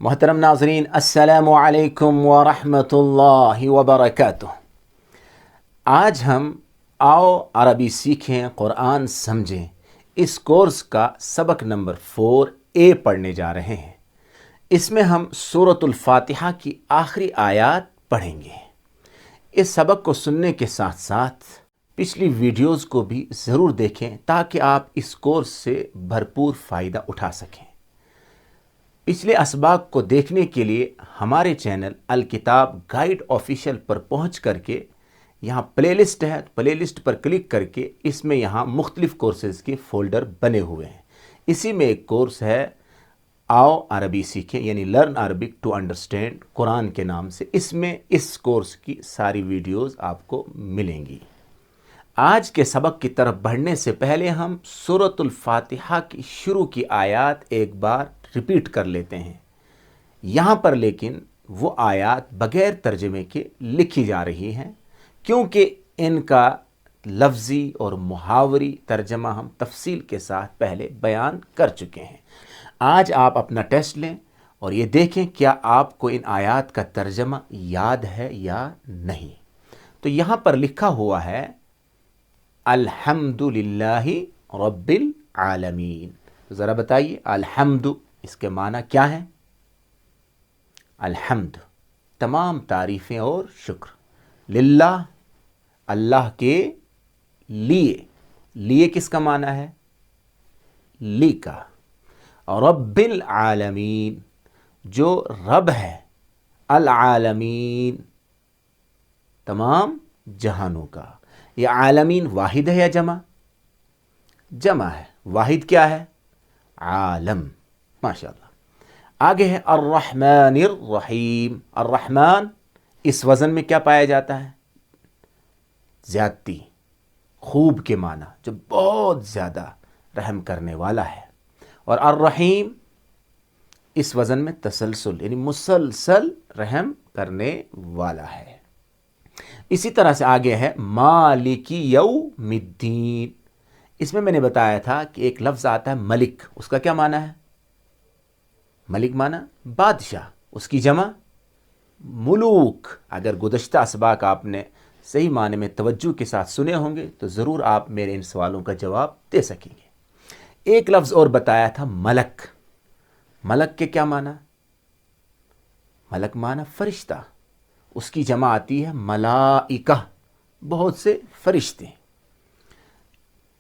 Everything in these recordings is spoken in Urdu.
محترم ناظرین، السلام علیکم ورحمۃ اللہ وبرکاتہ۔ آج ہم آؤ عربی سیکھیں قرآن سمجھیں اس کورس کا سبق نمبر 4A پڑھنے جا رہے ہیں۔ اس میں ہم سورۃ الفاتحہ کی آخری آیات پڑھیں گے۔ اس سبق کو سننے کے ساتھ ساتھ پچھلی ویڈیوز کو بھی ضرور دیکھیں تاکہ آپ اس کورس سے بھرپور فائدہ اٹھا سکیں۔ پچھلے اسباق کو دیکھنے کے لیے ہمارے چینل الکتاب گائیڈ آفیشیل پر پہنچ کر کے یہاں پلے لسٹ ہے، پلے لسٹ پر کلک کر کے اس میں یہاں مختلف کورسز کے فولڈر بنے ہوئے ہیں۔ اسی میں ایک کورس ہے آؤ عربی سیکھیں، یعنی لرن عربک ٹو انڈرسٹینڈ قرآن کے نام سے۔ اس میں اس کورس کی ساری ویڈیوز آپ کو ملیں گی۔ آج کے سبق کی طرف بڑھنے سے پہلے ہم سورۃ الفاتحہ کی شروع کی آیات ایک بار ریپیٹ کر لیتے ہیں۔ یہاں پر لیکن وہ آیات بغیر ترجمے کے لکھی جا رہی ہیں، کیونکہ ان کا لفظی اور محاوری ترجمہ ہم تفصیل کے ساتھ پہلے بیان کر چکے ہیں۔ آج آپ اپنا ٹیسٹ لیں اور یہ دیکھیں کیا آپ کو ان آیات کا ترجمہ یاد ہے یا نہیں۔ تو یہاں پر لکھا ہوا ہے الحمد للہ رب العالمین۔ ذرا بتائیے الحمد اس کے معنی کیا ہیں؟ الحمد تمام تعریفیں اور شکر، للہ اللہ کے لیے، لیے کس کا معنی ہے؟ لی کا، رب العالمین جو رب ہے، العالمین تمام جہانوں کا۔ یہ عالمین واحد ہے یا جمع؟ جمع ہے۔ واحد کیا ہے؟ عالم۔ ماشاءاللہ۔ آگے ہے الرحمن الرحیم۔ الرحمن اس وزن میں کیا پایا جاتا ہے؟ زیادتی، خوب کے معنی، جو بہت زیادہ رحم کرنے والا ہے۔ اور الرحیم اس وزن میں تسلسل، یعنی مسلسل رحم کرنے والا ہے۔ اسی طرح سے آگے ہے مالک یوم الدین۔ اس میں نے بتایا تھا کہ ایک لفظ آتا ہے ملک، اس کا کیا معنی ہے؟ ملک معنی بادشاہ، اس کی جمع ملوک۔ اگر گزشتہ اسباق آپ نے صحیح معنی میں توجہ کے ساتھ سنے ہوں گے تو ضرور آپ میرے ان سوالوں کا جواب دے سکیں گے۔ ایک لفظ اور بتایا تھا ملک۔ ملک کے کیا معنی؟ ملک معنی فرشتہ، اس کی جمع آتی ہے ملائکہ، بہت سے فرشتے۔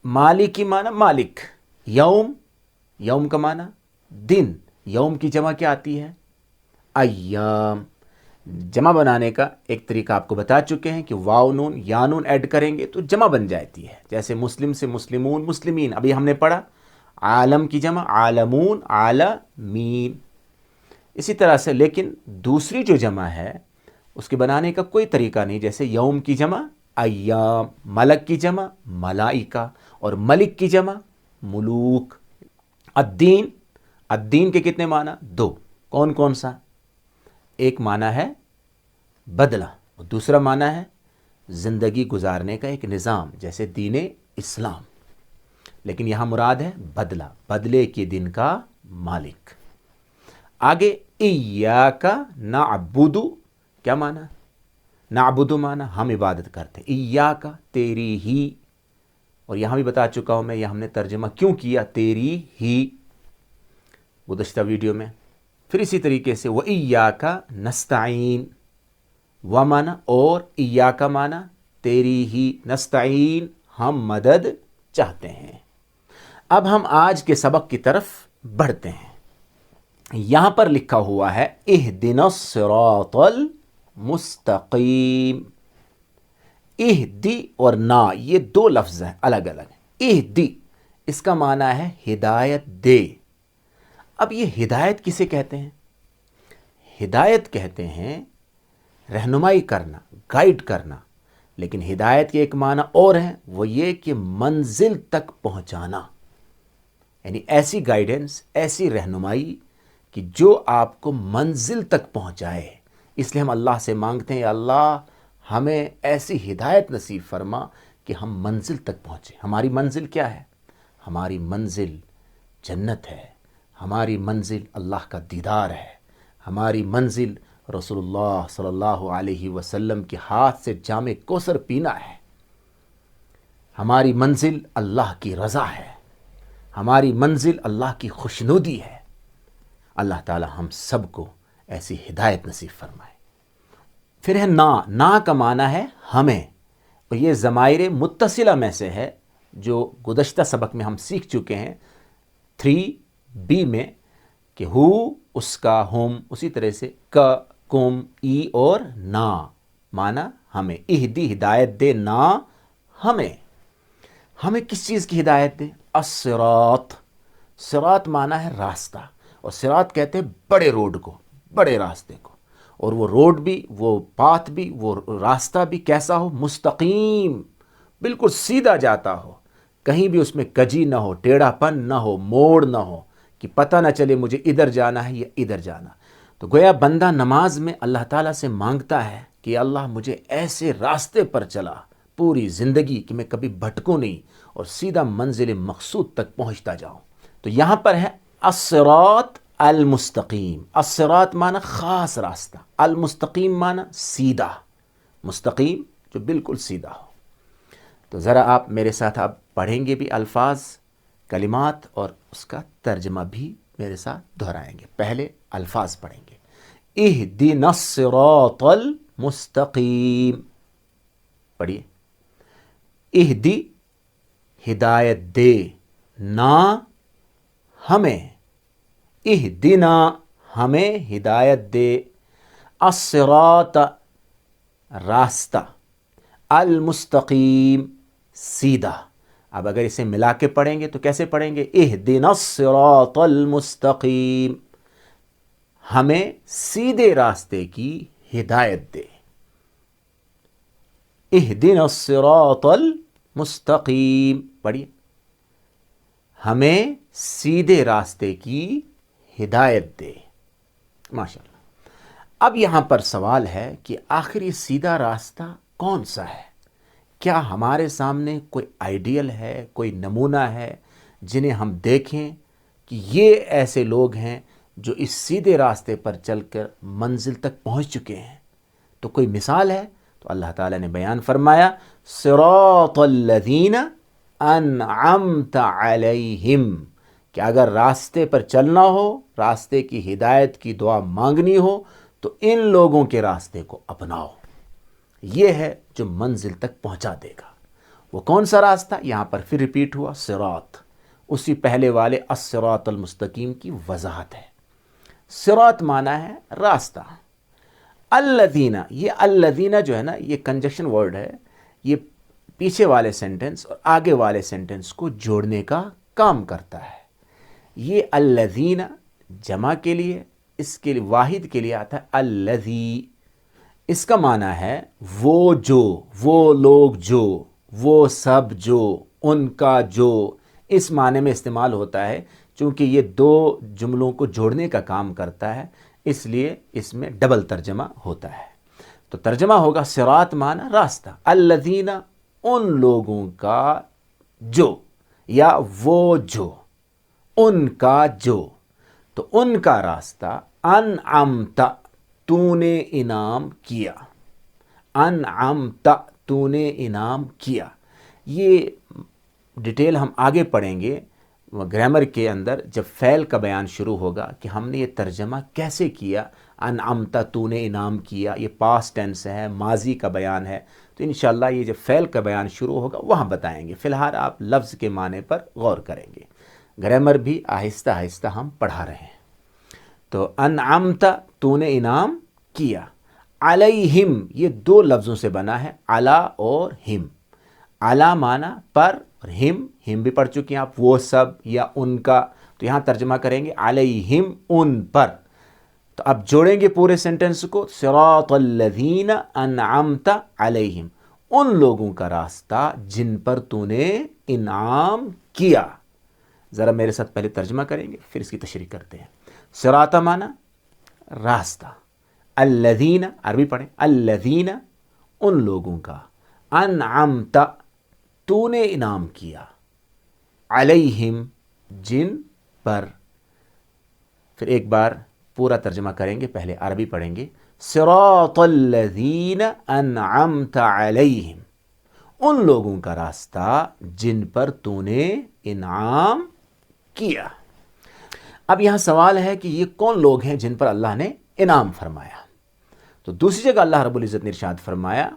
مالک کی معنی مالک۔ یوم، یوم کا معنی دن، یوم کی جمع کیا آتی ہے؟ ایام۔ جمع بنانے کا ایک طریقہ آپ کو بتا چکے ہیں کہ واو نون یا نون ایڈ کریں گے تو جمع بن جاتی ہے، جیسے مسلم سے مسلمون، مسلمین۔ ابھی ہم نے پڑھا عالم کی جمع عالمون، عالمین۔ اسی طرح سے لیکن دوسری جو جمع ہے اس کے بنانے کا کوئی طریقہ نہیں، جیسے یوم کی جمع ایام، ملک کی جمع ملائکہ، اور ملک کی جمع ملوک۔ الدین، الدین کے کتنے معنی؟ دو۔ کون کون سا؟ ایک معنی ہے بدلہ اور دوسرا معنی ہے زندگی گزارنے کا ایک نظام، جیسے دین اسلام۔ لیکن یہاں مراد ہے بدلہ، بدلے کے دن کا مالک۔ آگے ایاک نعبد، کیا معنی؟ نعبد معنی ہم عبادت کرتے ہیں، ایاک تیری ہی، اور یہاں بھی بتا چکا ہوں میں یہ ہم نے ترجمہ کیوں کیا تیری ہی گزشتہ ویڈیو میں۔ پھر اسی طریقے سے وَإِيَّاكَ نَسْتَعِينُ، و معنی اور ایاک معنی تیری ہی، نستعین ہم مدد چاہتے ہیں۔ اب ہم آج کے سبق کی طرف بڑھتے ہیں۔ یہاں پر لکھا ہوا ہے اہدنا الصراط المستقیم۔ اہدی اور نا یہ دو لفظ ہیں الگ الگ۔ اہدی اس کا معنی ہے ہدایت دے۔ اب یہ ہدایت کسے کہتے ہیں؟ ہدایت کہتے ہیں رہنمائی کرنا، گائیڈ کرنا، لیکن ہدایت کے ایک معنی اور ہے، وہ یہ کہ منزل تک پہنچانا، یعنی ایسی گائیڈنس، ایسی رہنمائی کہ جو آپ کو منزل تک پہنچائے۔ اس لیے ہم اللہ سے مانگتے ہیں اللہ ہمیں ایسی ہدایت نصیب فرما کہ ہم منزل تک پہنچیں۔ ہماری منزل کیا ہے؟ ہماری منزل جنت ہے، ہماری منزل اللہ کا دیدار ہے، ہماری منزل رسول اللہ صلی اللہ علیہ وسلم کے ہاتھ سے جام کوثر پینا ہے، ہماری منزل اللہ کی رضا ہے، ہماری منزل اللہ کی خوشنودی ہے۔ اللہ تعالی ہم سب کو ایسی ہدایت نصیب فرمائے۔ پھر ہے نا کا معنی ہے ہمیں، اور یہ ضمائر متصلہ میں سے ہے جو گزشتہ سبق میں ہم سیکھ چکے ہیں 3B میں، کہ ہو اس کا، ہم اسی طرح سے کا، کم، ای اور نا معنی ہمیں۔ اہدی ہدایت دے، نا ہمیں کس چیز کی ہدایت دے؟ الصراط، صراط معنی ہے راستہ، اور صراط کہتے ہیں بڑے روڈ کو، بڑے راستے کو، اور وہ روڈ بھی، وہ پاتھ بھی، وہ راستہ بھی کیسا ہو؟ مستقیم، بالکل سیدھا جاتا ہو، کہیں بھی اس میں کجی نہ ہو، ٹیڑھا پن نہ ہو، موڑ نہ ہو، کہ پتہ نہ چلے مجھے ادھر جانا ہے یا ادھر جانا۔ تو گویا بندہ نماز میں اللہ تعالیٰ سے مانگتا ہے کہ اللہ مجھے ایسے راستے پر چلا پوری زندگی کہ میں کبھی بھٹکوں نہیں اور سیدھا منزل مقصود تک پہنچتا جاؤں۔ تو یہاں پر ہے الصراط المستقیم۔ الصراط معنی خاص راستہ، المستقیم معنی سیدھا، مستقیم جو بالکل سیدھا ہو۔ تو ذرا آپ میرے ساتھ آپ پڑھیں گے بھی الفاظ، کلمات، اور اس کا ترجمہ بھی میرے ساتھ دہرائیں گے۔ پہلے الفاظ پڑھیں گے، اہدنا الصراط المستقیم، پڑھیے۔ اہدی ہدایت دے، نا ہمیں، اہدنا ہمیں ہدایت دے، الصراط راستہ، المستقیم سیدھا۔ اب اگر اسے ملا کے پڑھیں گے تو کیسے پڑھیں گے؟ اہدنا الصراط المستقیم، ہمیں سیدھے راستے کی ہدایت دے۔ اہدنا الصراط المستقیم، پڑھیے، ہمیں سیدھے راستے کی ہدایت دے۔ ماشاءاللہ۔ اب یہاں پر سوال ہے کہ آخر یہ سیدھا راستہ کون سا ہے؟ کیا ہمارے سامنے کوئی آئیڈیل ہے، کوئی نمونہ ہے جنہیں ہم دیکھیں کہ یہ ایسے لوگ ہیں جو اس سیدھے راستے پر چل کر منزل تک پہنچ چکے ہیں؟ تو کوئی مثال ہے؟ تو اللہ تعالیٰ نے بیان فرمایا، صراط الذین انعمت علیہم، کہ اگر راستے پر چلنا ہو، راستے کی ہدایت کی دعا مانگنی ہو تو ان لوگوں کے راستے کو اپناؤ، یہ ہے جو منزل تک پہنچا دے گا۔ وہ کون سا راستہ؟ یہاں پر پھر ریپیٹ ہوا صراط، اسی پہلے والے الصراط المستقیم کی وضاحت ہے۔ صراط معنی ہے راستہ، الذین، یہ الذین جو ہے نا، یہ کنجکشن ورڈ ہے، یہ پیچھے والے سینٹنس اور آگے والے سینٹنس کو جوڑنے کا کام کرتا ہے۔ یہ الذین جمع کے لیے، اس کے لیے واحد کے لیے آتا ہے الذی، اس کا معنی ہے وہ جو، وہ لوگ جو، وہ سب جو، ان کا جو، اس معنی میں استعمال ہوتا ہے۔ چونکہ یہ دو جملوں کو جوڑنے کا کام کرتا ہے اس لیے اس میں ڈبل ترجمہ ہوتا ہے۔ تو ترجمہ ہوگا صراط معنی راستہ، الذین ان لوگوں کا جو، یا وہ جو، ان کا جو، تو ان کا راستہ، انعمت تو نے انعام کیا، انعمت تو نے انعام کیا۔ یہ ڈیٹیل ہم آگے پڑھیں گے گرامر کے اندر، جب فعل کا بیان شروع ہوگا کہ ہم نے یہ ترجمہ کیسے کیا، انعمت تو نے انعام کیا، یہ پاسٹ ٹینس ہے، ماضی کا بیان ہے۔ تو انشاءاللہ یہ جب فعل کا بیان شروع ہوگا وہاں بتائیں گے، فی الحال آپ لفظ کے معنی پر غور کریں گے۔ گرامر بھی آہستہ آہستہ ہم پڑھا رہے ہیں۔ تو انعمت تو نے انعام کیا، علیہم یہ دو لفظوں سے بنا ہے، علی اور ہم۔ علی معنی پر، اور ہم بھی پڑھ چکے ہیں آپ، وہ سب یا ان کا، تو یہاں ترجمہ کریں گے علیہم ان پر۔ تو اب جوڑیں گے پورے سینٹنس کو، صراط الذین انعمت علیہم، ان لوگوں کا راستہ جن پر تو نے انعام کیا۔ ذرا میرے ساتھ پہلے ترجمہ کریں گے پھر اس کی تشریح کرتے ہیں۔ صراط معنی راستہ، الذین عربی پڑھیں، الذین ان لوگوں کا، انعمت تو نے انعام کیا، علیہم جن پر۔ پھر ایک بار پورا ترجمہ کریں گے، پہلے عربی پڑھیں گے. صراط الذین انعمت علیہم، ان لوگوں کا راستہ جن پر تو نے انعام کیا. اب یہاں سوال ہے کہ یہ کون لوگ ہیں جن پر اللہ نے انعام فرمایا؟ تو دوسری جگہ اللہ رب العزت نے ارشاد فرمایا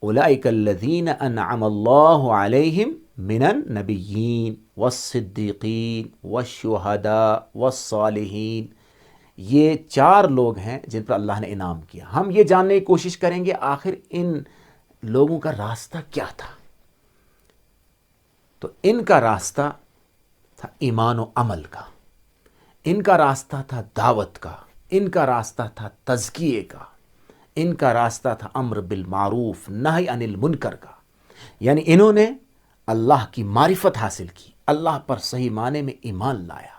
اولئک الذین انعم اللہ علیہم من النبیین والصدیقین والشہداء والصالحین. یہ 4 لوگ ہیں جن پر اللہ نے انعام کیا. ہم یہ جاننے کی کوشش کریں گے آخر ان لوگوں کا راستہ کیا تھا. تو ان کا راستہ تھا ایمان و عمل کا، ان کا راستہ تھا دعوت کا، ان کا راستہ تھا تزکیے کا، ان کا راستہ تھا امر بالمعروف نہی عن المنکر کا. یعنی انہوں نے اللہ کی معرفت حاصل کی، اللہ پر صحیح معنی میں ایمان لایا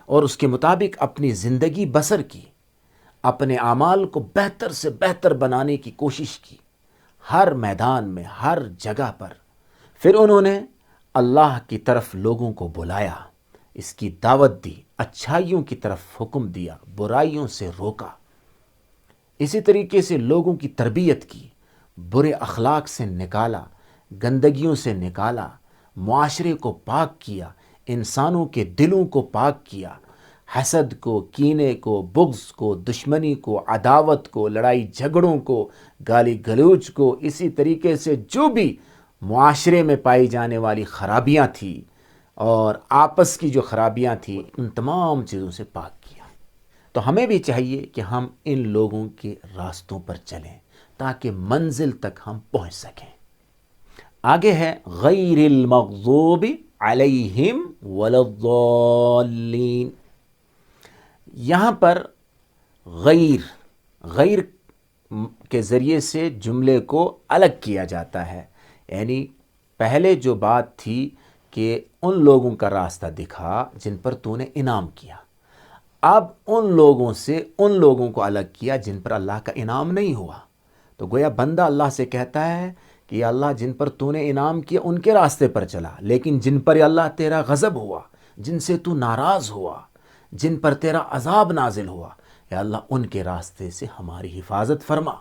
اور اس کے مطابق اپنی زندگی بسر کی، اپنے اعمال کو بہتر سے بہتر بنانے کی کوشش کی ہر میدان میں، ہر جگہ پر. پھر انہوں نے اللہ کی طرف لوگوں کو بلایا، اس کی دعوت دی، اچھائیوں کی طرف حکم دیا، برائیوں سے روکا. اسی طریقے سے لوگوں کی تربیت کی، برے اخلاق سے نکالا، گندگیوں سے نکالا، معاشرے کو پاک کیا، انسانوں کے دلوں کو پاک کیا، حسد کو، کینے کو، بغض کو، دشمنی کو، عداوت کو، لڑائی جھگڑوں کو، گالی گلوچ کو، اسی طریقے سے جو بھی معاشرے میں پائی جانے والی خرابیاں تھیں اور آپس کی جو خرابیاں تھیں، ان تمام چیزوں سے پاک کیا. تو ہمیں بھی چاہیے کہ ہم ان لوگوں کے راستوں پر چلیں تاکہ منزل تک ہم پہنچ سکیں. آگے ہے غیر المغضوب علیہم ولا الضالین. یہاں پر غیر کے ذریعے سے جملے کو الگ کیا جاتا ہے. یعنی پہلے جو بات تھی کہ ان لوگوں کا راستہ دکھا جن پر تو نے انعام کیا، اب ان لوگوں سے ان لوگوں کو الگ کیا جن پر اللہ کا انعام نہیں ہوا. تو گویا بندہ اللہ سے کہتا ہے کہ یا اللہ جن پر تو نے انعام کیا ان کے راستے پر چلا، لیکن جن پر یا اللہ تیرا غضب ہوا، جن سے تو ناراض ہوا، جن پر تیرا عذاب نازل ہوا، یا اللہ ان کے راستے سے ہماری حفاظت فرما،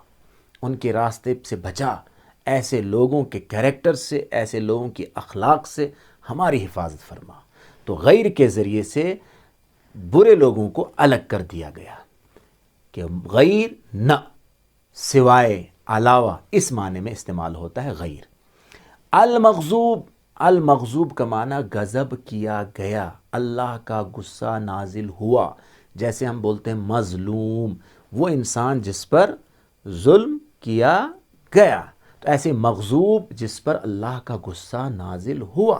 ان کے راستے سے بچا. ایسے لوگوں کے کیریکٹر سے، ایسے لوگوں کی اخلاق سے ہماری حفاظت فرما. تو غیر کے ذریعے سے برے لوگوں کو الگ کر دیا گیا کہ غیر نہ، سوائے، علاوہ، اس معنی میں استعمال ہوتا ہے غیر. المغضوب کا معنی غضب کیا گیا، اللہ کا غصہ نازل ہوا. جیسے ہم بولتے ہیں مظلوم، وہ انسان جس پر ظلم کیا گیا. تو ایسے مغضوب جس پر اللہ کا غصہ نازل ہوا.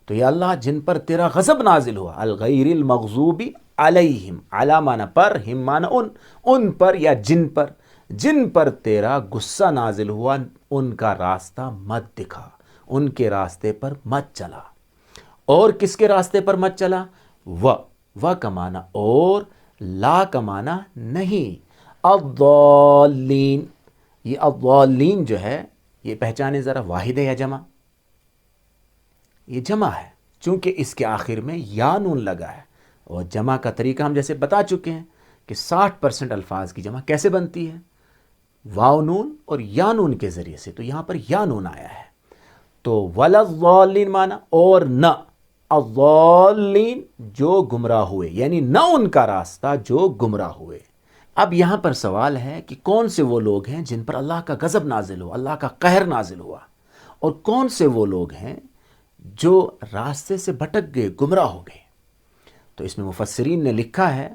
تو یا اللہ جن پر تیرا غضب نازل ہوا، الغیر المغضوب علیہم، علی معنی پر، ہم معنی ان پر یا جن پر تیرا غصہ نازل ہوا ان کا راستہ مت دکھا، ان کے راستے پر مت چلا. اور کس کے راستے پر مت چلا؟ و کا معنی اور، لا کا معنی نہیں. الضالین، یہ الضالین جو ہے یہ پہچانے ذرا، واحد ہے یا جمع؟ یہ جمع ہے، چونکہ اس کے آخر میں یا نون لگا ہے. اور جمع کا طریقہ ہم جیسے بتا چکے ہیں کہ 60% الفاظ کی جمع کیسے بنتی ہے؟ واو نون اور یا نون کے ذریعے سے. تو یہاں پر یا نون آیا ہے. تو ولا الضالین معنی اور نہ، الضالین جو گمراہ ہوئے، یعنی نہ ان کا راستہ جو گمراہ ہوئے. اب یہاں پر سوال ہے کہ کون سے وہ لوگ ہیں جن پر اللہ کا غضب نازل ہوا، اللہ کا قہر نازل ہوا، اور کون سے وہ لوگ ہیں جو راستے سے بھٹک گئے، گمراہ ہو گئے. تو اس میں مفسرین نے لکھا ہے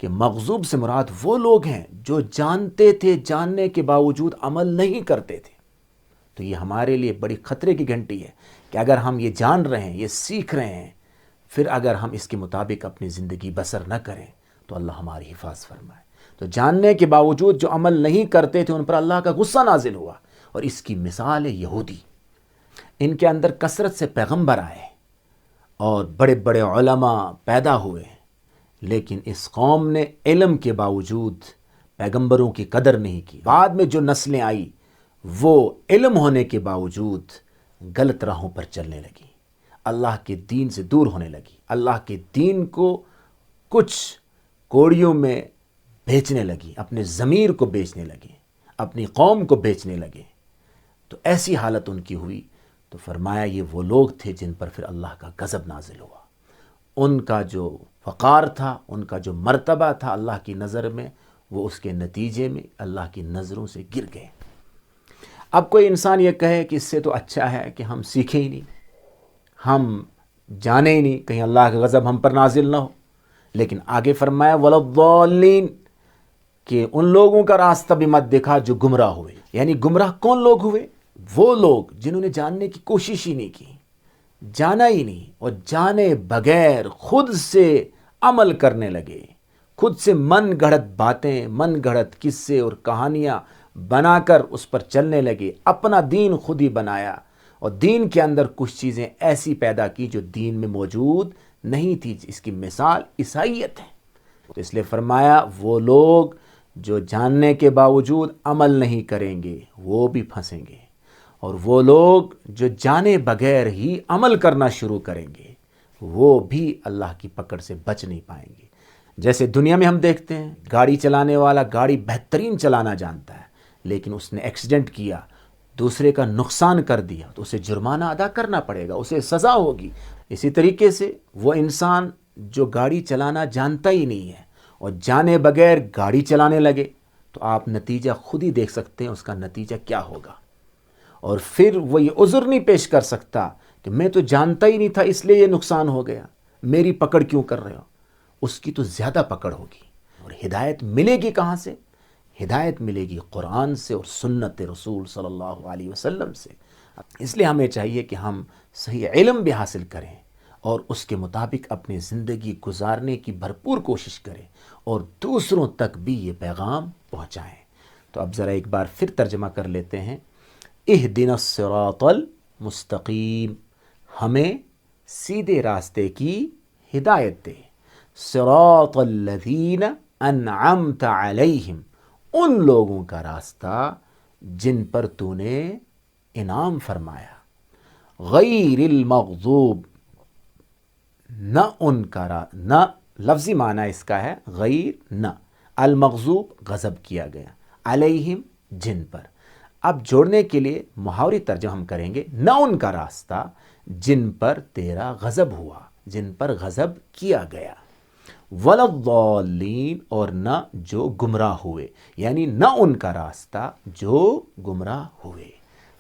کہ مغضوب سے مراد وہ لوگ ہیں جو جانتے تھے، جاننے کے باوجود عمل نہیں کرتے تھے. تو یہ ہمارے لیے بڑی خطرے کی گھنٹی ہے کہ اگر ہم یہ جان رہے ہیں، یہ سیکھ رہے ہیں، پھر اگر ہم اس کے مطابق اپنی زندگی بسر نہ کریں تو اللہ ہماری حفاظت فرمائے. تو جاننے کے باوجود جو عمل نہیں کرتے تھے ان پر اللہ کا غصہ نازل ہوا. اور اس کی مثال ہے یہودی. ان کے اندر کثرت سے پیغمبر آئے اور بڑے بڑے علماء پیدا ہوئے، لیکن اس قوم نے علم کے باوجود پیغمبروں کی قدر نہیں کی. بعد میں جو نسلیں آئی وہ علم ہونے کے باوجود غلط راہوں پر چلنے لگی، اللہ کے دین سے دور ہونے لگی، اللہ کے دین کو کچھ کوڑیوں میں بیچنے لگی، اپنے ضمیر کو بیچنے لگے، اپنی قوم کو بیچنے لگے، تو ایسی حالت ان کی ہوئی تو فرمایا یہ وہ لوگ تھے جن پر پھر اللہ کا غضب نازل ہوا۔ ان کا جو وقار تھا، ان کا جو مرتبہ تھا اللہ کی نظر میں، وہ اس کے نتیجے میں اللہ کی نظروں سے گر گئے۔ اب کوئی انسان یہ کہے کہ اس سے تو اچھا ہے کہ ہم سیکھیں ہی نہیں، ہم جانے ہی نہیں، کہیں اللہ کا غضب ہم پر نازل نہ ہو۔ لیکن آگے فرمایا وَلَضَّالِّينَ کہ ان لوگوں کا راستہ بھی مت دیکھا جو گمراہ ہوئے۔ یعنی گمراہ کون لوگ ہوئے؟ وہ لوگ جنہوں نے جاننے کی کوشش ہی نہیں کی، جانا ہی نہیں، اور جانے بغیر خود سے عمل کرنے لگے، خود سے من گھڑت باتیں، من گھڑت قصے اور کہانیاں بنا کر اس پر چلنے لگے، اپنا دین خود ہی بنایا، اور دین کے اندر کچھ چیزیں ایسی پیدا کی جو دین میں موجود نہیں تھی۔ اس کی مثال عیسائیت ہے۔ تو اس لیے فرمایا وہ لوگ جو جاننے کے باوجود عمل نہیں کریں گے وہ بھی پھنسیں گے، اور وہ لوگ جو جانے بغیر ہی عمل کرنا شروع کریں گے وہ بھی اللہ کی پکڑ سے بچ نہیں پائیں گے۔ جیسے دنیا میں ہم دیکھتے ہیں گاڑی چلانے والا گاڑی بہترین چلانا جانتا ہے، لیکن اس نے ایکسیڈنٹ کیا، دوسرے کا نقصان کر دیا، تو اسے جرمانہ ادا کرنا پڑے گا، اسے سزا ہوگی۔ اسی طریقے سے وہ انسان جو گاڑی چلانا جانتا ہی نہیں ہے اور جانے بغیر گاڑی چلانے لگے تو آپ نتیجہ خود ہی دیکھ سکتے ہیں اس کا نتیجہ کیا ہوگا۔ اور پھر وہ یہ عذر نہیں پیش کر سکتا کہ میں تو جانتا ہی نہیں تھا اس لیے یہ نقصان ہو گیا، میری پکڑ کیوں کر رہے ہو؟ اس کی تو زیادہ پکڑ ہوگی۔ اور ہدایت ملے گی کہاں سے؟ ہدایت ملے گی قرآن سے اور سنت رسول صلی اللہ علیہ وسلم سے۔ اس لیے ہمیں چاہیے کہ ہم صحیح علم بھی حاصل کریں اور اس کے مطابق اپنی زندگی گزارنے کی بھرپور کوشش کریں اور دوسروں تک بھی یہ پیغام پہنچائیں۔ تو اب ذرا ایک بار پھر ترجمہ کر لیتے ہیں۔ اہدنا الصراط المستقیم، ہمیں سیدھے راستے کی ہدایت دے۔ صراط الذین انعمت علیہم، ان لوگوں کا راستہ جن پر تو نے انعام فرمایا۔ غیر المغضوب، نہ ان کا نہ لفظی معنی اس کا ہے غیر نہ، المغضوب غضب کیا گیا، علیہم جن پر۔ اب جوڑنے کے لیے محاوری ترجمہ ہم کریں گے، نہ ان کا راستہ جن پر تیرا غضب ہوا، جن پر غضب کیا گیا، وَلَضَّالِّينَ اور نہ جو گمراہ ہوئے، یعنی نہ ان کا راستہ جو گمراہ ہوئے۔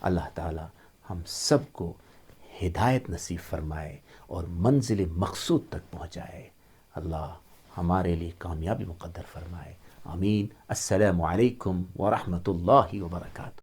اللہ تعالی ہم سب کو ہدایت نصیب فرمائے اور منزل مقصود تک پہنچائے۔ اللہ ہمارے لیے کامیابی مقدر فرمائے، آمین۔ السلام علیکم ورحمۃ اللہ وبرکاتہ۔